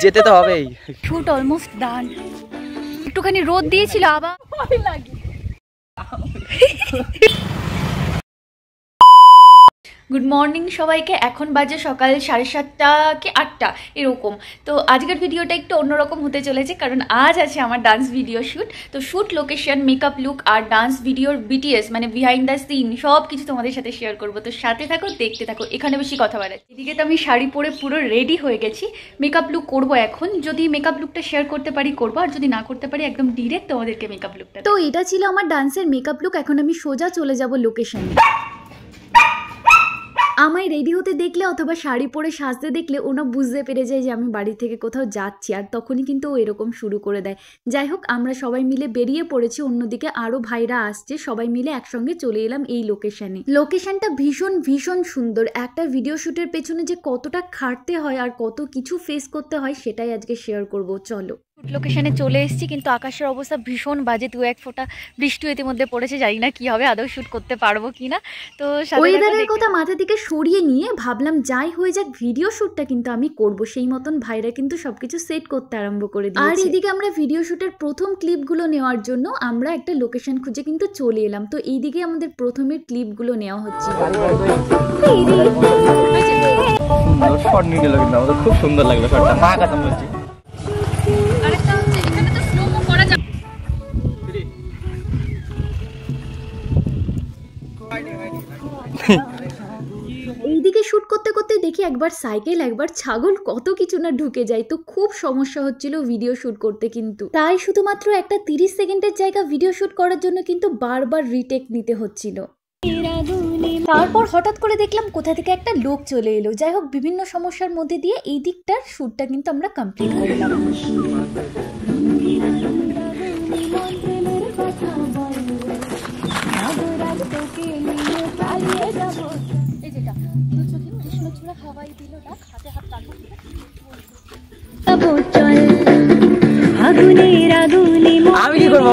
যেতে তো হবেই। Shoot almost done. একটুখানি রোদ দিয়েছিল আবার লাগে। গুড মর্নিং সবাইকে। এখন বাজে সকাল 7:30 কি 8টা এরকম। তো আজকের ভিডিওটা একটু অন্যরকম হতে চলেছে, কারণ আজ আছে আমার ডান্স ভিডিও শ্যুট। তো শ্যুট লোকেশন, মেকআপ লুক আর ডান্স ভিডিওর বিটিএস মানে বিহাইন্ড দ্য সিন সব কিছু তোমাদের সাথে শেয়ার করবো। তো সাথে থাকো, দেখতে থাকো, এখানে বেশি কথা বাড়াচ্ছি। এদিকে তো আমি শাড়ি পরে পুরো রেডি হয়ে গেছি, মেকআপ লুক করবো এখন। যদি মেকআপ লুকটা শেয়ার করতে পারি করবো, আর যদি না করতে পারি একদম ডিরেক্ট তোমাদেরকে মেকআপ লুকটা। তো এটা ছিল আমার ডান্সের মেকআপ লুক। এখন আমি সোজা চলে যাব লোকেশনে। আমায় রেডি হতে দেখলে অথবা শাড়ি পরে সাজতে দেখলে ওনা বুঝতে পেরে যায় যে আমি বাড়ি থেকে কোথাও যাচ্ছি, আর তখনই কিন্তু ও এরকম শুরু করে দেয়। যাই হোক, আমরা সবাই মিলে বেরিয়ে পড়েছি, অন্যদিকে আরও ভাইরা আসছে, সবাই মিলে একসঙ্গে চলে এলাম এই লোকেশনে। লোকেশনটা ভীষণ ভীষণ সুন্দর। একটা ভিডিও শ্যুটের পেছনে যে কতটা খাটতে হয় আর কত কিছু ফেস করতে হয় সেটাই আজকে শেয়ার করব। চলো, লোকেশনে চলে এসেছি, কিন্তু আকাশের অবস্থা ভীষণ বাজে। 2-1 ফোঁটা বৃষ্টি ইতিমধ্যে পড়েছে, জানি না কি হবে, আদৌ শ্যুট করতে পারবো কিনা। তো ওয়েদারের কথা মাথা থেকে সরিয়ে নিয়ে ভাবলাম যাই হয়ে যাক, ভিডিও শ্যুটটা কিন্তু আমি করব। সেই মতন ভাইরা কিন্তু সবকিছু সেট করতে আরম্ভ করে দিয়েছে। আর এদিকে আমরা ভিডিও শ্যুটের প্রথম ক্লিপগুলো নেওয়ার জন্য আমরা একটা লোকেশন খুঁজে কিন্তু চলে এলাম। তো এইদিকে আমাদের প্রথমের ক্লিপগুলো নেওয়া হচ্ছে। খুব সুন্দর লাগলো শটটা, মা কথা বলছি। এইদিকে শুট করতে করতে দেখি একবার সাইকেল, একবার ছাগল, কত কিছু না ঢুকে যায়। তো খুব সমস্যা হচ্ছিল ভিডিও শুট করতে, কিন্তু তাই শুধুমাত্র একটা 30 সেকেন্ডের জায়গা ভিডিও শুট করার জন্য কিন্তু বারবার রিটেক নিতে হচ্ছিল। তারপর হঠাৎ করে দেখলাম কোথা থেকে একটা লোক চলে এলো। যাই হোক, বিভিন্ন সমস্যার মধ্যে দিয়ে এই দিকটার শুটটা কিন্তু আমরা কমপ্লিট করলাম। আমি কি করবো?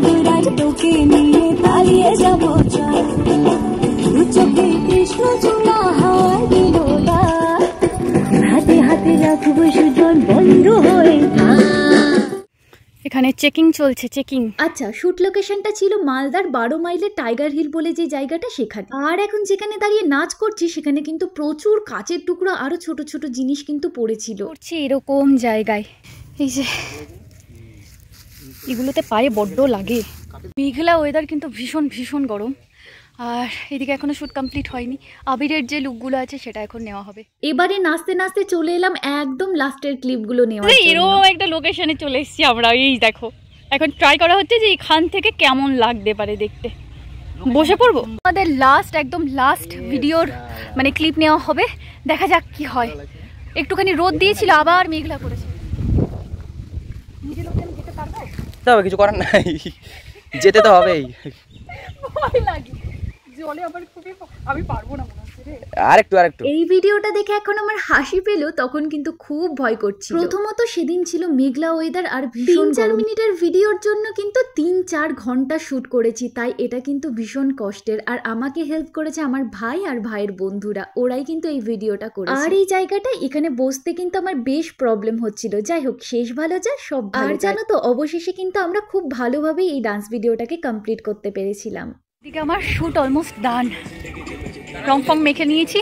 এখানে চেকিং চলছে, চেকিং। আচ্ছা, শুট লোকেশনটা ছিল মালদার 12 মাইলের টাইগার হিল বলে যে জায়গাটা, সেখানে। আর এখন যেখানে দাঁড়িয়ে নাচ করছি সেখানে কিন্তু প্রচুর কাচের টুকরো আরো ছোট ছোট জিনিস কিন্তু পড়েছিল। করছি এরকম জায়গায়, এই যে এগুলোতে পায়ে বড্ড লাগে। মেঘলা ওয়েদার, কিন্তু ভীষণ ভীষণ গরম। আর এদিকে এখনো শুট কমপ্লিট হয়নি। আবিরের যে লুকগুলো আছে সেটা এখন নেওয়া হবে। এবারে নাচতে নাচতে চলে এলাম একদম লাস্টের ক্লিপগুলো নেওয়া। এরকম একটা লোকেশনে চলে এসেছি আমরা। এই দেখো, এখন ট্রাই করা হচ্ছে যে এখান থেকে কেমন লাগতে পারে দেখতে। বসে পড়বো। আমাদের লাস্ট, একদম লাস্ট ভিডিওর মানে ক্লিপ নেওয়া হবে। দেখা যাক কি হয়। একটুখানি রোদ দিয়েছিল, আবার মেঘলা করেছে। নিজে লোকটা আমি যেতে পারবো? তবে কিছু করার নাই, যেতে তো হবেই। ভয় লাগে জলে, আবার খুবই আমি পারবো না মনে হচ্ছে রে। আরেকটু এই ভিডিওটা দেখে এখন আমার হাসি পেলো, তখন কিন্তু খুব ভয় করছিল। প্রথমত সেদিন ছিল মেঘলা ওয়েদার আর ভীষণ 4 মিনিটের ভিডিওর জন্য কিন্তু 3-4 ঘন্টা শুট করেছি, তাই এটা কিন্তু ভীষণ কষ্টের। আর আমাকে হেল্প করেছে আমার ভাই আর ভাইয়ের বন্ধুরা, ওরাই কিন্তু এই ভিডিওটা করেছে। আর এই জায়গাটা এখানে বসতে কিন্তু আমার বেশ প্রবলেম হচ্ছিল। যাই হোক, শেষ ভালো যায় সব ভালো। আর জানো তো, অবশেষে কিন্তু আমরা খুব ভালোভাবে এই ডান্স ভিডিওটাকে কমপ্লিট করতে পেরেছিলাম। এদিকে আমার শুট অলমোস্ট ডান, রং ফং মেখে নিয়েছি।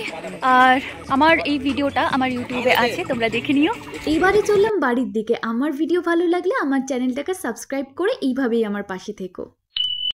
আর আমার এই ভিডিওটা আমার ইউটিউবে আছে, তোমরা দেখে নিও। এইবারে চললাম বাড়ির দিকে। আমার ভিডিও ভালো লাগলে আমার চ্যানেলটাকে সাবস্ক্রাইব করে এইভাবেই আমার পাশে থেকো।